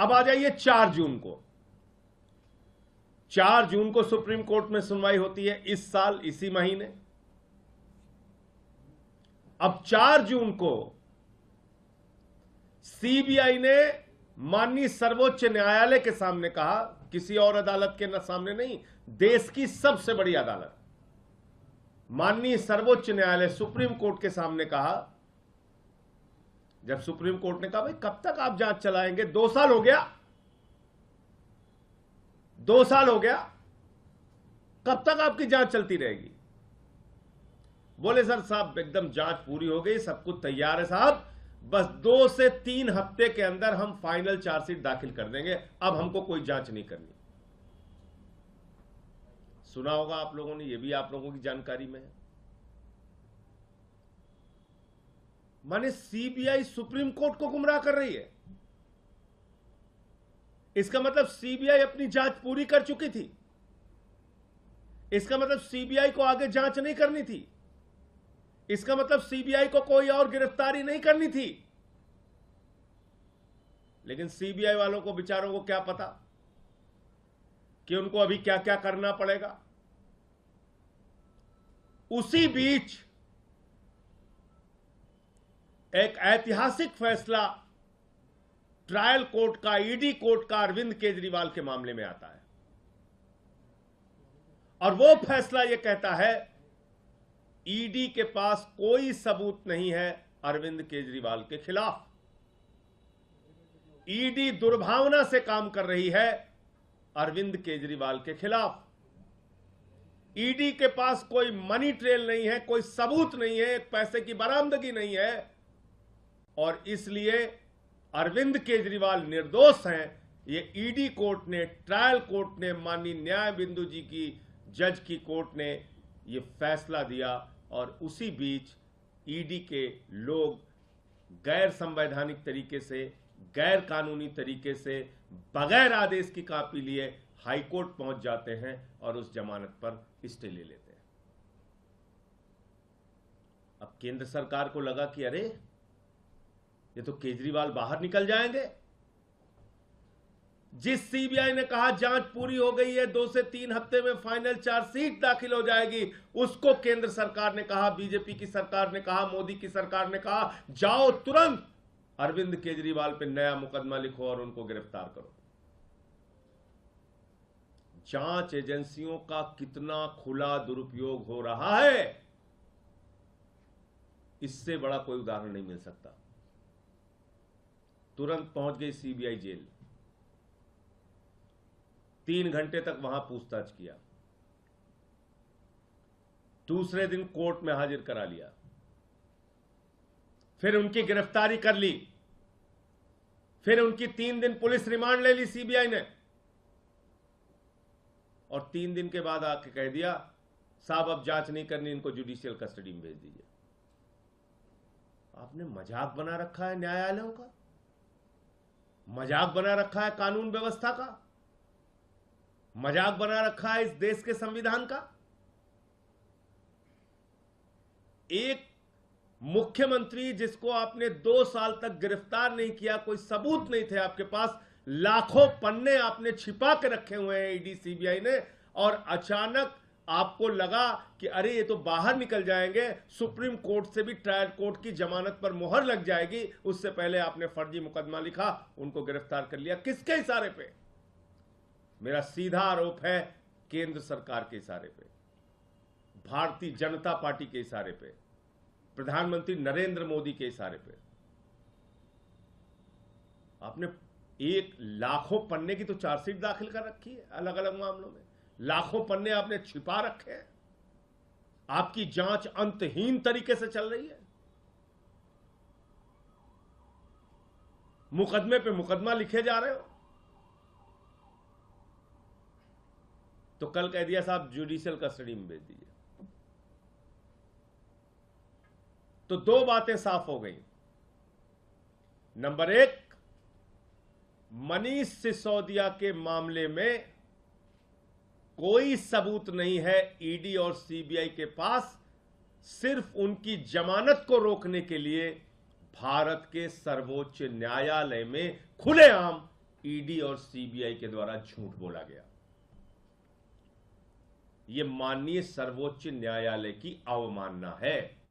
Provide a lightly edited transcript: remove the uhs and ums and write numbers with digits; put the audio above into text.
अब आ जाइए 4 जून को। 4 जून को सुप्रीम कोर्ट में सुनवाई होती है इस साल इसी महीने। अब 4 जून को सीबीआई ने माननीय सर्वोच्च न्यायालय के सामने कहा, किसी और अदालत के सामने नहीं, देश की सबसे बड़ी अदालत माननीय सर्वोच्च न्यायालय सुप्रीम कोर्ट के सामने कहा, जब सुप्रीम कोर्ट ने कहा भाई कब तक आप जांच चलाएंगे, 2 साल हो गया, 2 साल हो गया, कब तक आपकी जांच चलती रहेगी? बोले सर साहब एकदम जांच पूरी हो गई, सब कुछ तैयार है साहब, बस 2 से 3 हफ्ते के अंदर हम फाइनल चार्जशीट दाखिल कर देंगे, अब हमको कोई जांच नहीं करनी। सुना होगा आप लोगों ने, यह भी आप लोगों की जानकारी में है। माने सीबीआई सुप्रीम कोर्ट को गुमराह कर रही है। इसका मतलब सीबीआई अपनी जांच पूरी कर चुकी थी। इसका मतलब सीबीआई को आगे जांच नहीं करनी थी। इसका मतलब सीबीआई को कोई और गिरफ्तारी नहीं करनी थी। लेकिन सीबीआई वालों को बेचारों को क्या पता कि उनको अभी क्या क्या करना पड़ेगा। उसी बीच एक ऐतिहासिक फैसला ट्रायल कोर्ट का, ईडी कोर्ट का अरविंद केजरीवाल के मामले में आता है और वो फैसला यह कहता है ईडी के पास कोई सबूत नहीं है अरविंद केजरीवाल के खिलाफ। ईडी दुर्भावना से काम कर रही है अरविंद केजरीवाल के खिलाफ। ईडी के पास कोई मनी ट्रेल नहीं है, कोई सबूत नहीं है, पैसे की बरामदगी नहीं है और इसलिए अरविंद केजरीवाल निर्दोष हैं। ये ईडी कोर्ट ने, ट्रायल कोर्ट ने, माननीय न्याय बिंदु जी की जज की कोर्ट ने ये फैसला दिया और उसी बीच ईडी के लोग गैर संवैधानिक तरीके से, गैर कानूनी तरीके से, बगैर आदेश की कॉपी लिए हाईकोर्ट पहुंच जाते हैं और उस जमानत पर स्टे ले लेते हैं। अब केंद्र सरकार को लगा कि अरे ये तो केजरीवाल बाहर निकल जाएंगे। जिस सीबीआई ने कहा जांच पूरी हो गई है, 2 से 3 हफ्ते में फाइनल चार्जशीट दाखिल हो जाएगी, उसको केंद्र सरकार ने कहा, बीजेपी की सरकार ने कहा, मोदी की सरकार ने कहा जाओ तुरंत अरविंद केजरीवाल पे नया मुकदमा लिखो और उनको गिरफ्तार करो। जांच एजेंसियों का कितना खुला दुरुपयोग हो रहा है, इससे बड़ा कोई उदाहरण नहीं मिल सकता। तुरंत पहुंच गई सीबीआई जेल, 3 घंटे तक वहां पूछताछ किया, दूसरे दिन कोर्ट में हाजिर करा लिया, फिर उनकी गिरफ्तारी कर ली, फिर उनकी 3 दिन पुलिस रिमांड ले ली सीबीआई ने और 3 दिन के बाद आके कह दिया साहब अब जांच नहीं करनी, इनको जुडिशियल कस्टडी में भेज दीजिए। आपने मजाक बना रखा है न्यायालयों का, मजाक बना रखा है कानून व्यवस्था का, मजाक बना रखा है इस देश के संविधान का। एक मुख्यमंत्री जिसको आपने 2 साल तक गिरफ्तार नहीं किया, कोई सबूत नहीं थे आपके पास, लाखों पन्ने आपने छिपा के रखे हुए हैं ईडी सीबीआई ने, और अचानक आपको लगा कि अरे ये तो बाहर निकल जाएंगे, सुप्रीम कोर्ट से भी ट्रायल कोर्ट की जमानत पर मुहर लग जाएगी, उससे पहले आपने फर्जी मुकदमा लिखा, उनको गिरफ्तार कर लिया। किसके इशारे पे? मेरा सीधा आरोप है केंद्र सरकार के इशारे पे, भारतीय जनता पार्टी के इशारे पे, प्रधानमंत्री नरेंद्र मोदी के इशारे पे। आपने एक लाखों पन्ने की तो चार्जशीट दाखिल कर रखी है अलग अलग मामलों में, लाखों पन्ने आपने छिपा रखे हैं, आपकी जांच अंतहीन तरीके से चल रही है, मुकदमे पे मुकदमा लिखे जा रहे हो। तो कल कह दिया साहब जुडिशियल कस्टडी में भेज दीजिए। तो 2 बातें साफ हो गई। नंबर 1, मनीष सिसोदिया के मामले में कोई सबूत नहीं है ईडी और सीबीआई के पास, सिर्फ उनकी जमानत को रोकने के लिए भारत के सर्वोच्च न्यायालय में खुलेआम ईडी और सीबीआई के द्वारा झूठ बोला गया। यह माननीय सर्वोच्च न्यायालय की अवमानना है।